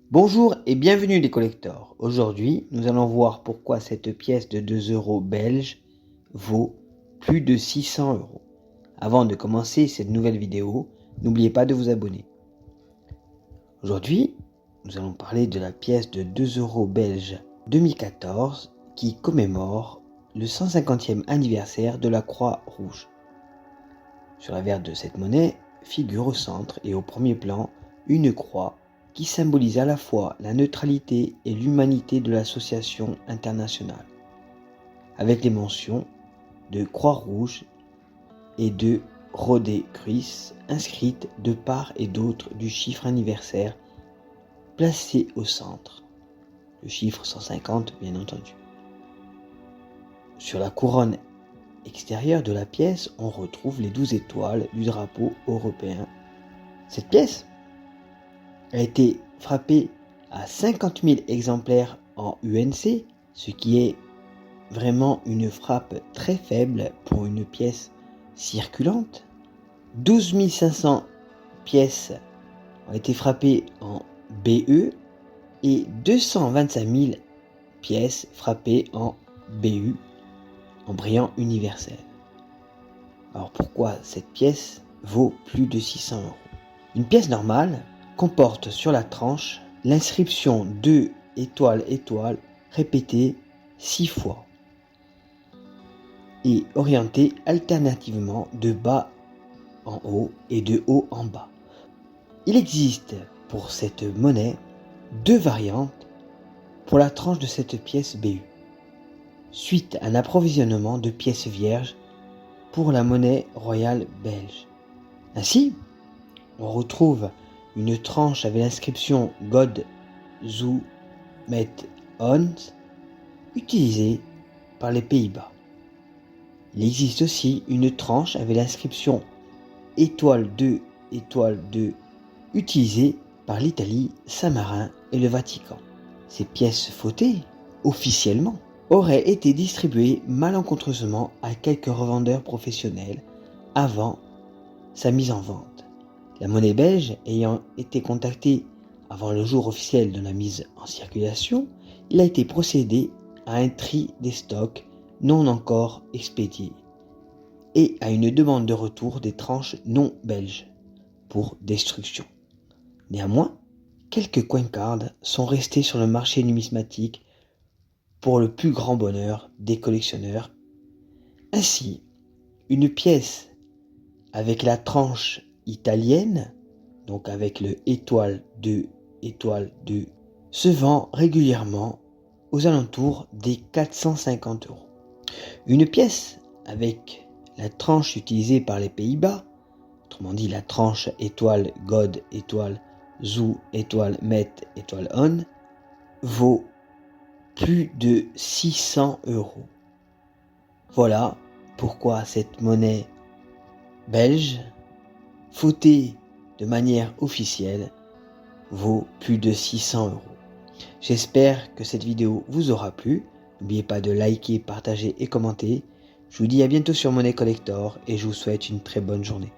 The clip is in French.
Bonjour et bienvenue les collectors. Aujourd'hui, nous allons voir pourquoi cette pièce de 2 € belge vaut plus de 600 €. Avant de commencer cette nouvelle vidéo, n'oubliez pas de vous abonner. Aujourd'hui, nous allons parler de la pièce de 2 € belge 2014 qui commémore le 150e anniversaire de la Croix-Rouge. Sur la verre de cette monnaie figure au centre et au premier plan une croix qui symbolise à la fois la neutralité et l'humanité de l'association internationale, avec les mentions de Croix-Rouge et de Rode Kruis inscrites de part et d'autre du chiffre anniversaire placé au centre, le chiffre 150 bien entendu. Sur la couronne extérieure de la pièce, on retrouve les 12 étoiles du drapeau européen. Cette pièce a été frappée à 50 000 exemplaires en UNC, ce qui est vraiment une frappe très faible pour une pièce circulante. 12 500 pièces ont été frappées en BE et 225 000 pièces frappées en BU, en brillant universel. Alors pourquoi cette pièce vaut plus de 600 €? Une pièce normale comporte sur la tranche l'inscription 2 étoiles étoiles répétée 6 fois et orientée alternativement de bas en haut et de haut en bas. Il existe pour cette monnaie deux variantes pour la tranche de cette pièce BU, suite à un approvisionnement de pièces vierges pour la monnaie royale belge. Ainsi, on retrouve une tranche avec l'inscription God Zu Met Ons utilisée par les Pays-Bas. Il existe aussi une tranche avec l'inscription étoile 2 utilisée par l'Italie, Saint-Marin et le Vatican. Ces pièces fautées, officiellement, auraient été distribuées malencontreusement à quelques revendeurs professionnels avant sa mise en vente. La monnaie belge ayant été contactée avant le jour officiel de la mise en circulation, il a été procédé à un tri des stocks non encore expédiés et à une demande de retour des tranches non belges pour destruction. Néanmoins, quelques coin cards sont restés sur le marché numismatique pour le plus grand bonheur des collectionneurs. Ainsi, une pièce avec la tranche italienne, donc avec le étoile 2, se vend régulièrement aux alentours des 450 €. Une pièce avec la tranche utilisée par les Pays-Bas, autrement dit la tranche étoile God, étoile Zu, étoile Met, étoile On, vaut plus de 600 €. Voilà pourquoi cette monnaie belge, fautée de manière officielle, vaut plus de 600 €. J'espère que cette vidéo vous aura plu. N'oubliez pas de liker, partager et commenter. Je vous dis à bientôt sur Monnaie Collector et je vous souhaite une très bonne journée.